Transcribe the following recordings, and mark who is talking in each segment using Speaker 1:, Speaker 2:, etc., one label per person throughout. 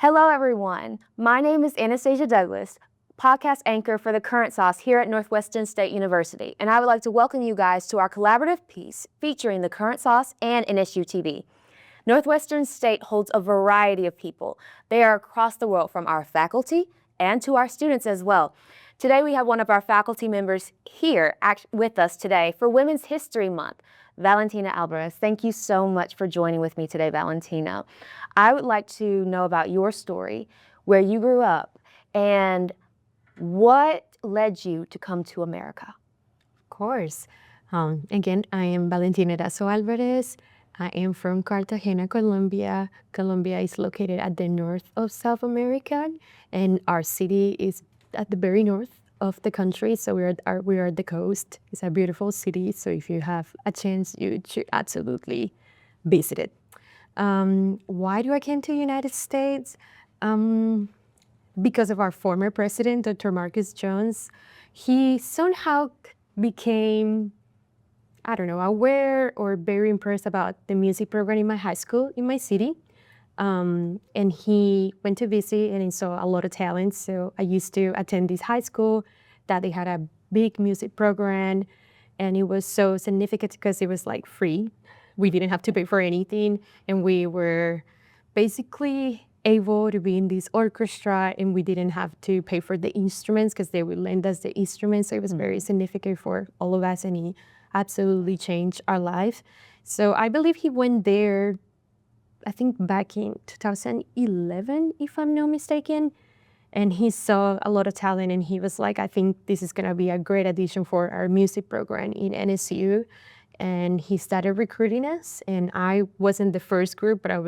Speaker 1: Hello, everyone. My name is Anastasia Douglas, podcast anchor for The Current Sauce here at Northwestern State University, and I would like to welcome you guys to our collaborative piece featuring The Current Sauce and NSU TV. Northwestern State holds a variety of people. They are across the world, from our faculty and to our students as well. Today we have one of our faculty members here with us today for Women's History Month, Valentina Alvarez. Thank you so much for joining with me today, Valentina. I would like to know about your story, where you grew up, and what led you to come to America.
Speaker 2: Of course. Again, I am Valentina Herazo Alvarez. I am from Cartagena, Colombia. Colombia is located at the north of South America, and our city is at the very north of the country. So we are at the coast. It's a beautiful city. So if you have a chance, you should absolutely visit it. Why do I came to the United States? Because of our former president, Dr. Marcus Jones. He somehow became, I don't know, aware or very impressed about the music program in my high school, in my city. And he went to visit and he saw a lot of talent. So I used to attend this high school that they had a big music program. And it was so significant because it was like free. We didn't have to pay for anything. And we were basically able to be in this orchestra, and we didn't have to pay for the instruments because they would lend us the instruments. So it was very significant for all of us, and he absolutely changed our life. So I believe he went there, I think back in 2011, if I'm not mistaken, and he saw a lot of talent, and he was like, I think this is gonna be a great addition for our music program in NSU. And he started recruiting us, and I wasn't the first group, but I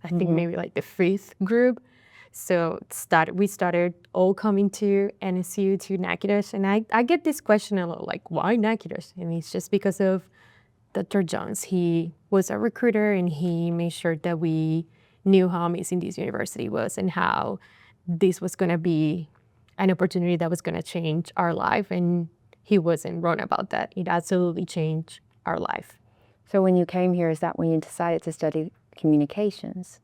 Speaker 2: think maybe like the fifth group. So we started all coming to NSU, to Natchitoches. And I get this question a lot, like, why Natchitoches? And it's just because of Dr. Jones. He was a recruiter, and he made sure that we knew how amazing this university was and how this was going to be an opportunity that was going to change our life. And he wasn't wrong about that. It absolutely changed our life.
Speaker 1: So when you came here, is that when you decided to study communications?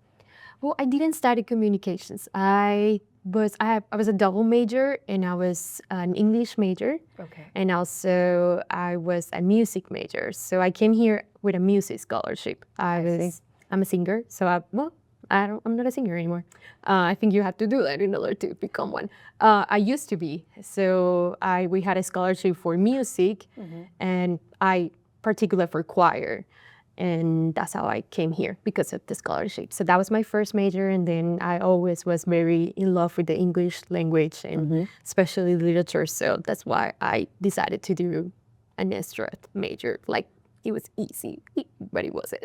Speaker 2: Well, I didn't study communications. I was a double major, and I was an English major.
Speaker 1: Okay.
Speaker 2: And also I was a music major. So I came here with a music scholarship. I'm a singer, so I'm not a singer anymore. I think you have to do that in order to become one. I used to be. So we had a scholarship for music, and I particular for choir. And that's how I came here, because of the scholarship. So that was my first major, and then I always was very in love with the English language and especially literature. So that's why I decided to do an extra major. Like, it was easy, but it wasn't.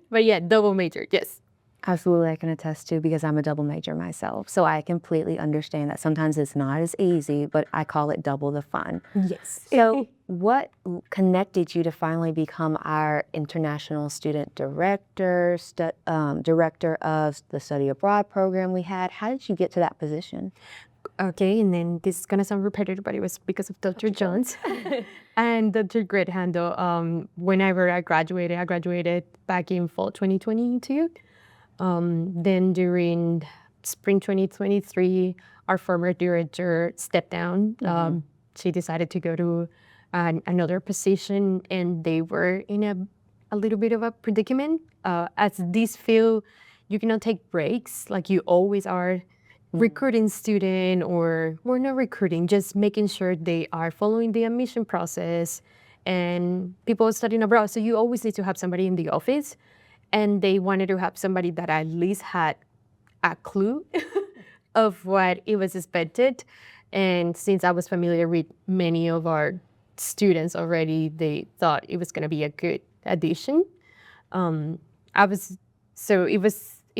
Speaker 2: But yeah, double major, yes.
Speaker 1: Absolutely, I can attest to, because I'm a double major myself. So I completely understand that sometimes it's not as easy, but I call it double the fun.
Speaker 2: Yes.
Speaker 1: So what connected you to finally become our international student director, director of the study abroad program we had? How did you get to that position?
Speaker 2: Okay, and then this is gonna sound repetitive, but it was because of Dr. Jones and Dr. Great Handle. Whenever I graduated back in fall 2022. Then during spring 2023, our former director stepped down. She decided to go to another position, and they were in a little bit of a predicament. As this field, you cannot take breaks. Like, you always are recruiting student, or we're not recruiting, just making sure they are following the admission process and people studying abroad. So you always need to have somebody in the office. And they wanted to have somebody that at least had a clue of what it was expected. And since I was familiar with many of our students already, they thought it was going to be a good addition. It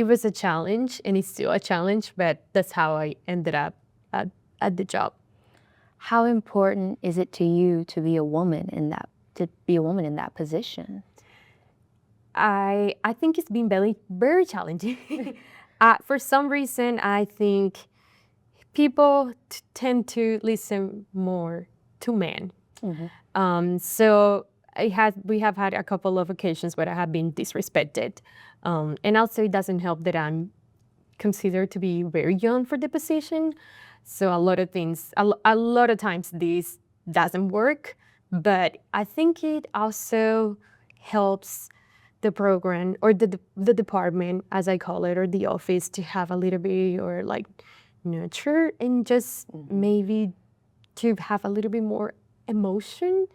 Speaker 2: was a challenge, and it's still a challenge, but that's how I ended up at the job.
Speaker 1: How important is it to you to be a woman in that position?
Speaker 2: I think it's been very, very challenging. For some reason, I think people tend to listen more to men. So we have had a couple of occasions where I have been disrespected. And also, it doesn't help that I'm considered to be very young for the position. So a lot of things, a lot of times this doesn't work, but I think it also helps the program or the department, as I call it, or the office to have a little bit or like nurture and just maybe to have a little bit more emotion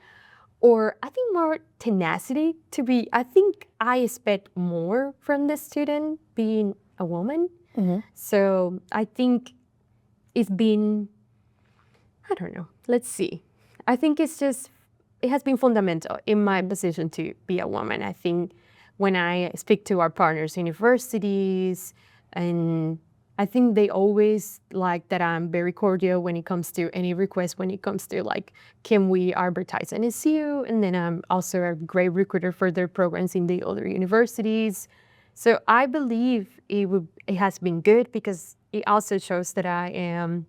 Speaker 2: or I think more tenacity to be. I think I expect more from the student being a woman. So I think it's been, I don't know, let's see. I think it's just, it has been fundamental in my position to be a woman. I think when I speak to our partners, universities, and I think they always like that I'm very cordial when it comes to any request, when it comes to like, can we advertise NSU? And then I'm also a great recruiter for their programs in the other universities. So I believe it has been good because it also shows that I am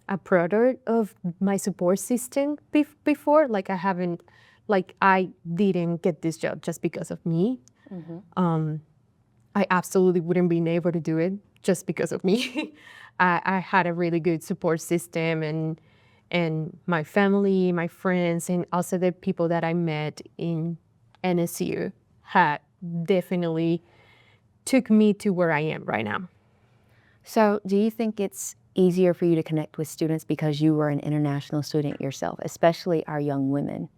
Speaker 2: a product of my support system before. Like I didn't get this job just because of me. I absolutely wouldn't been able to do it just because of me. I had a really good support system and my family, my friends, and also the people that I met in NSU had definitely took me to where I am right now.
Speaker 1: So, do you think it's easier for you to connect with students because you were an international student yourself, especially our young women?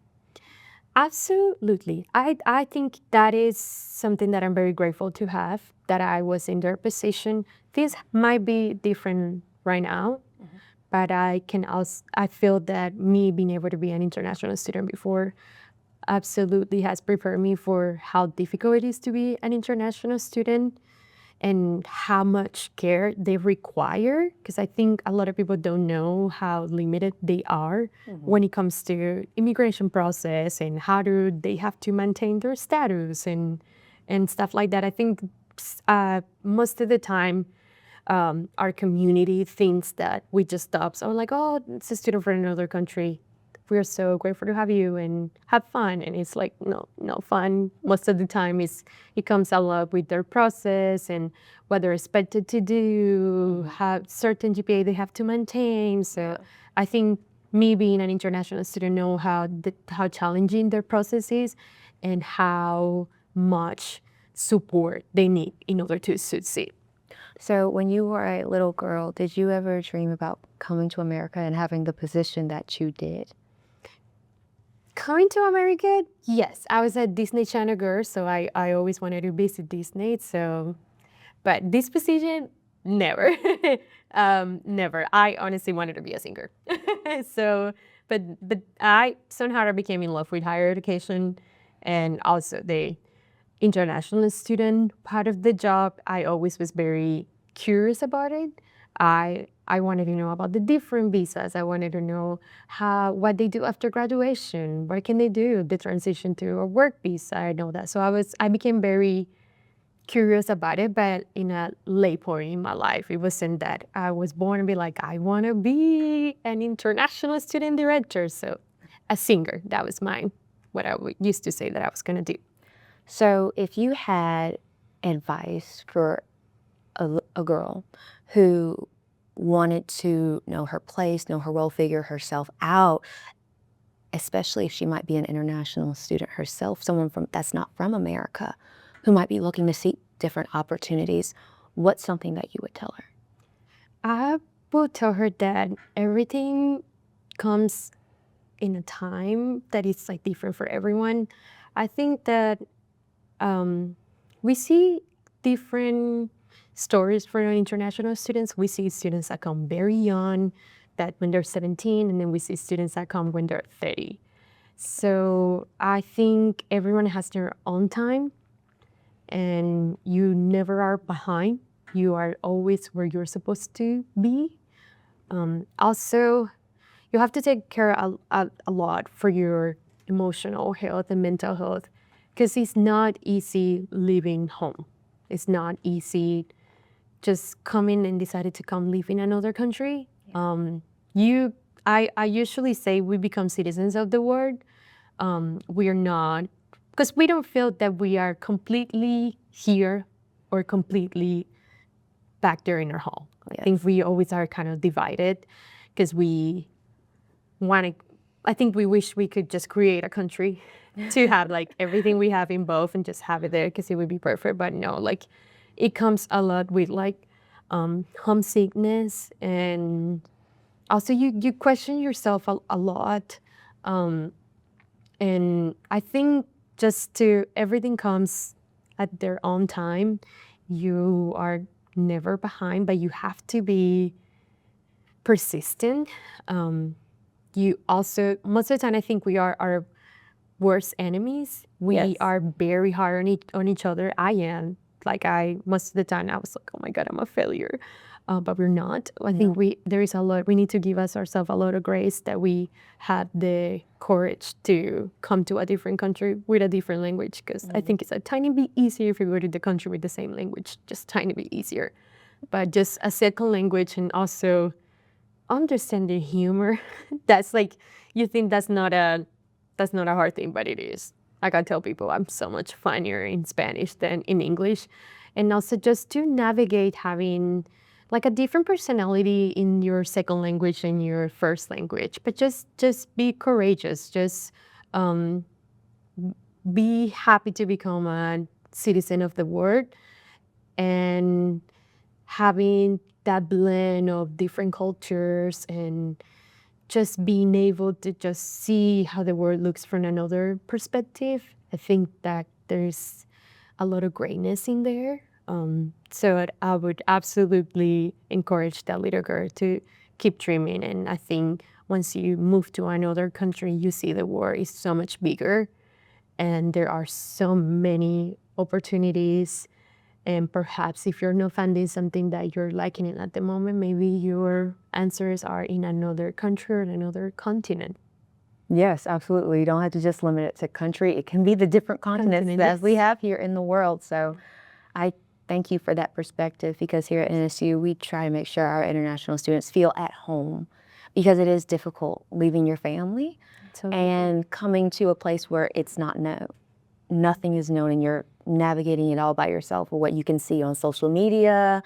Speaker 2: Absolutely. I think that is something that I'm very grateful to have, that I was in their position. Things might be different right now, but I feel that me being able to be an international student before absolutely has prepared me for how difficult it is to be an international student and how much care they require. Because I think a lot of people don't know how limited they are when it comes to immigration process and how do they have to maintain their status and stuff like that. I think most of the time our community thinks that we just stop. So like, oh, it's a student from another country. We're so grateful to have you and have fun. And it's like, no, no fun. Most of the time it comes a lot with their process and what they're expected to do, have certain GPA they have to maintain. So I think me being an international student know how challenging their process is and how much support they need in order to succeed.
Speaker 1: So, when you were a little girl, did you ever dream about coming to America and having the position that you did?
Speaker 2: Coming to America, yes. I was a Disney Channel girl, so I always wanted to visit Disney. So, but this position, never, never. I honestly wanted to be a singer. So, but I somehow became in love with higher education, and also the international student part of the job. I always was very curious about it. I wanted to know about the different visas. I wanted to know what they do after graduation. What can they do? The transition to a work visa. I know that. So I became very curious about it, but in a late point in my life. It wasn't that I was born and be like, I want to be an international student director. So a singer, that was mine, what I used to say that I was going to do.
Speaker 1: So, if you had advice for a girl who wanted to know her place, know her role, figure herself out, especially if she might be an international student herself, someone that's not from America, who might be looking to seek different opportunities, what's something that you would tell her?
Speaker 2: I will tell her that everything comes in a time that is like different for everyone. I think that we see different stories for international students. We see students that come very young, that when they're 17, and then we see students that come when they're 30. So I think everyone has their own time, and you never are behind. You are always where you're supposed to be. Also, you have to take care a lot for your emotional health and mental health, because it's not easy leaving home. It's not easy just coming and decided to come live in another country. I usually say we become citizens of the world. We are not, because we don't feel that we are completely here or completely back there in our home.
Speaker 1: Yes.
Speaker 2: I think we always are kind of divided because we want to, I think we wish we could just create a country to have like everything we have in both and just have it there because it would be perfect. But no, like it comes a lot with like homesickness, and also you question yourself a lot. And I think just to everything comes at their own time. You are never behind, but you have to be persistent. You also, most of the time, I think we are our worst enemies. We
Speaker 1: Yes.
Speaker 2: are very hard on each other. I am. Like most of the time, I was like, oh my God, I'm a failure. But we're not. I think there is a lot, we need to give ourselves a lot of grace that we had the courage to come to a different country with a different language. Because I think it's a tiny bit easier if we go to the country with the same language, just tiny bit easier. But just a second language and also understanding humor, that's like, you think that's not a hard thing, but it is. Like I tell people, I'm so much funnier in Spanish than in English. And also just to navigate having like a different personality in your second language and your first language, but just be courageous. Just be happy to become a citizen of the world, and having that blend of different cultures and just being able to just see how the world looks from another perspective. I think that there's a lot of greatness in there. So I would absolutely encourage that little girl to keep dreaming. And I think once you move to another country, you see the world is so much bigger, and there are so many opportunities. And perhaps if you're not finding something that you're liking it at the moment, maybe your answers are in another country or another continent.
Speaker 1: Yes, absolutely. You don't have to just limit it to country. It can be the different continents as we have here in the world. So I thank you for that perspective, because here at NSU, we try to make sure our international students feel at home, because it is difficult leaving your family and coming to a place where it's not known. Nothing is known, and you're navigating it all by yourself, or what you can see on social media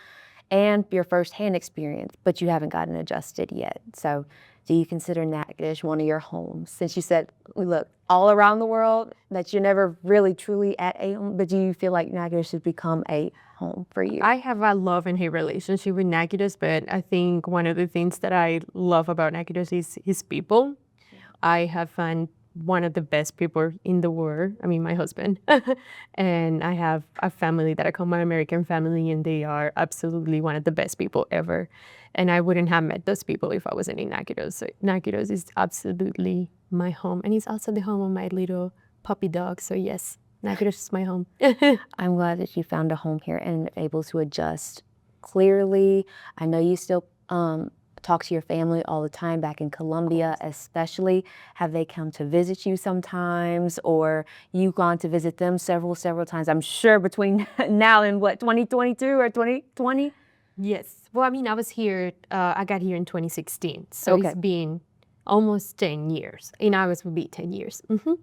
Speaker 1: and your firsthand experience, but you haven't gotten adjusted yet. So do you consider Natchitoches one of your homes? Since you said, look, all around the world, that you're never really truly at a home, but do you feel like Natchitoches has become a home for you?
Speaker 2: I have a love and hate relationship with Natchitoches, but I think one of the things that I love about Natchitoches is his people. I have found one of the best people in the world. I mean, my husband. And I have a family that I call my American family, and they are absolutely one of the best people ever. And I wouldn't have met those people if I wasn't in Natchitoches. So Natchitoches is absolutely my home. And it's also the home of my little puppy dog. So yes, Natchitoches is my home.
Speaker 1: I'm glad that you found a home here and able to adjust clearly. I know you still talk to your family all the time back in Colombia, especially. Have they come to visit you sometimes, or you've gone to visit them several times? I'm sure between now and 2022 or 2020?
Speaker 2: Yes. Well, I mean, I was here, I got here in 2016. So It's been almost 10 years. In August will be 10 years. Mm-hmm.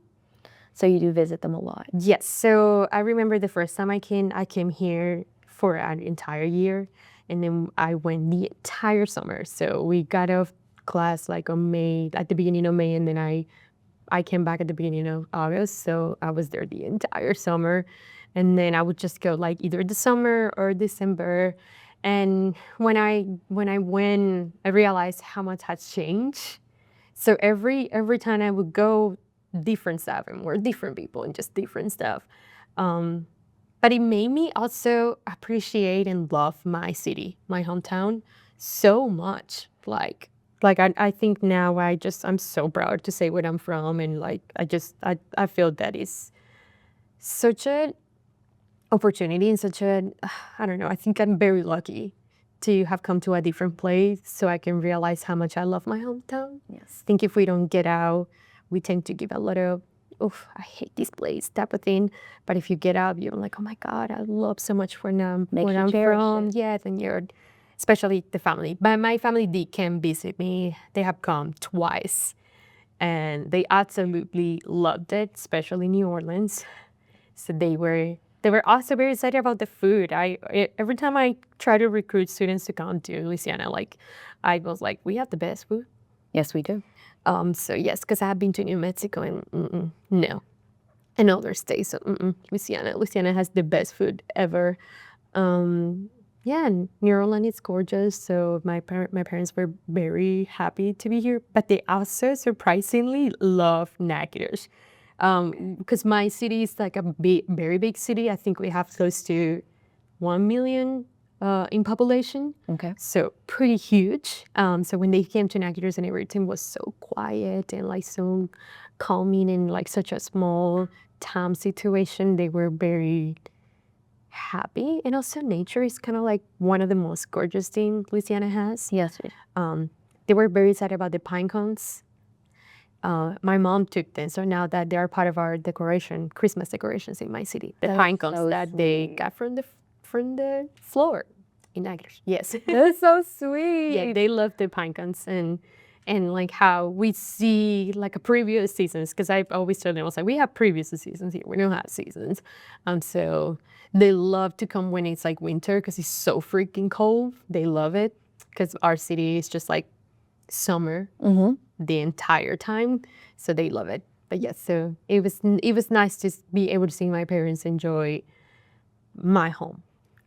Speaker 1: So you do visit them a lot?
Speaker 2: Yes. So I remember the first time I came here for an entire year. And then I went the entire summer. So we got off class like on May, at the beginning of May, and then I came back at the beginning of August. So I was there the entire summer. And then I would just go like either the summer or December. And when I went, I realized how much had changed. So every time I would go, different stuff, and more different people and just different stuff. But it made me also appreciate and love my city, my hometown, so much. Like I think now I'm so proud to say where I'm from, and like I feel that is such an opportunity and such a, I don't know, I think I'm very lucky to have come to a different place so I can realize how much I love my hometown.
Speaker 1: Yes.
Speaker 2: I think if we don't get out, we tend to give a lot of, I hate this place type of thing. But if you get out, you're like, oh my God, I love so much where I'm from. Yes, and especially the family. But my family, they can visit me. They have come twice, and they absolutely loved it, especially New Orleans. So they were they were also very excited about the food. Every time I try to recruit students to come to Louisiana, like I was like, we have the best food.
Speaker 1: Yes, we do.
Speaker 2: So yes, because I have been to New Mexico and no, and other states. So Louisiana has the best food ever. Yeah, and New Orleans is gorgeous. So my parents were very happy to be here, but they also surprisingly love Natchitoches. Because my city is like a very big city. I think we have close to 1 million in population.
Speaker 1: Okay.
Speaker 2: So pretty huge. So when they came to Natchitoches and everything was so quiet and like so calming and like such a small town situation, they were very happy. And also nature is kind of like one of the most gorgeous things Louisiana has.
Speaker 1: Yes.
Speaker 2: They were very excited about the pine cones. My mom took them, so now that they are part of our Christmas decorations in my city. The
Speaker 1: That's
Speaker 2: pine cones
Speaker 1: so
Speaker 2: that they
Speaker 1: sweet.
Speaker 2: got from the floor in Natchitoches. Yes.
Speaker 1: That's so sweet.
Speaker 2: Yeah, they love the pine cones and like how we see like a previous seasons, because I've always told them, I was like, we have previous seasons here, we don't have seasons. So they love to come when it's like winter because it's so freaking cold. They love it because our city is just like summer the entire time, so they love it. But yes, so it was nice to be able to see my parents enjoy my home.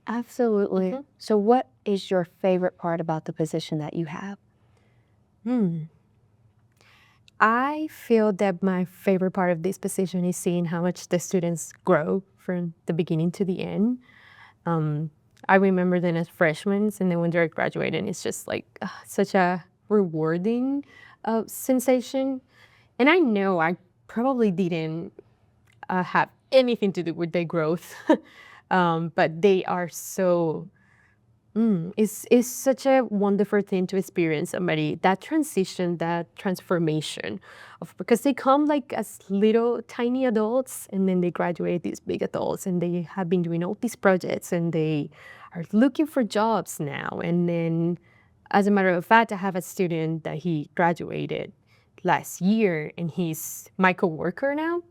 Speaker 1: Absolutely. So what is your favorite part about the position that you have?
Speaker 2: I feel that my favorite part of this position is seeing how much the students grow from the beginning to the end. I remember them as freshmen, and then when they're graduating, it's just like such a rewarding sensation. And I know I probably didn't have anything to do with their growth, but they are so. It's such a wonderful thing to experience somebody that transition, that transformation of, because they come like as little tiny adults and then they graduate these big adults and they have been doing all these projects and they are looking for jobs now. And then as a matter of fact, I have a student that he graduated last year and he's my coworker now.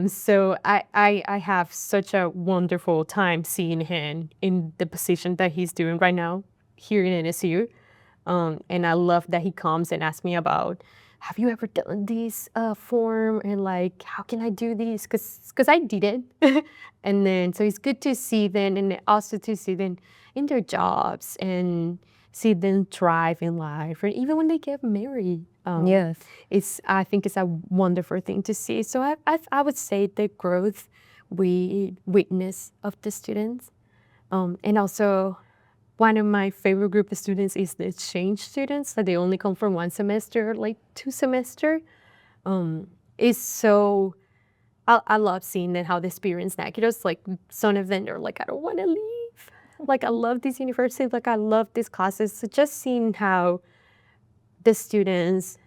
Speaker 2: So I have such a wonderful time seeing him in the position that he's doing right now here in NSU. And I love that he comes and asks me about, have you ever done this form? And like, how can I do this? Because I did it. And then, so it's good to see them and also to see them in their jobs and see them thrive in life, or even when they get married.
Speaker 1: Yes.
Speaker 2: I think it's a wonderful thing to see. So I would say the growth we witness of the students. And also one of my favorite group of students is the exchange students that they only come for 1 semester, like 2 semester. It's so, I love seeing that how they experience Natchitoches. Like some of them are like, I don't want to leave. Like I love this university, like I love these classes. So just seeing how the students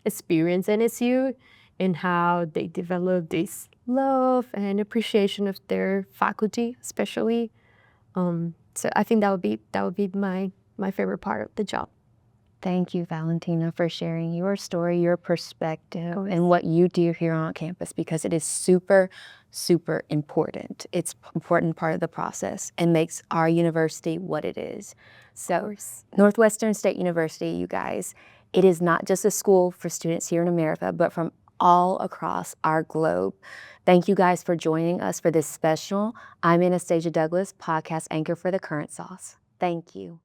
Speaker 2: experience NSU and how they develop this love and appreciation of their faculty, especially. So I think that would be my favorite part of the job.
Speaker 1: Thank you, Valentina, for sharing your story, your perspective, and what you do here on campus, because it is super, super important. It's an important part of the process and makes our university what it is. So Northwestern State University, you guys, it is not just a school for students here in America, but from all across our globe. Thank you guys for joining us for this special I'm Anastasia Douglas podcast anchor for The Current Sauce. Thank you.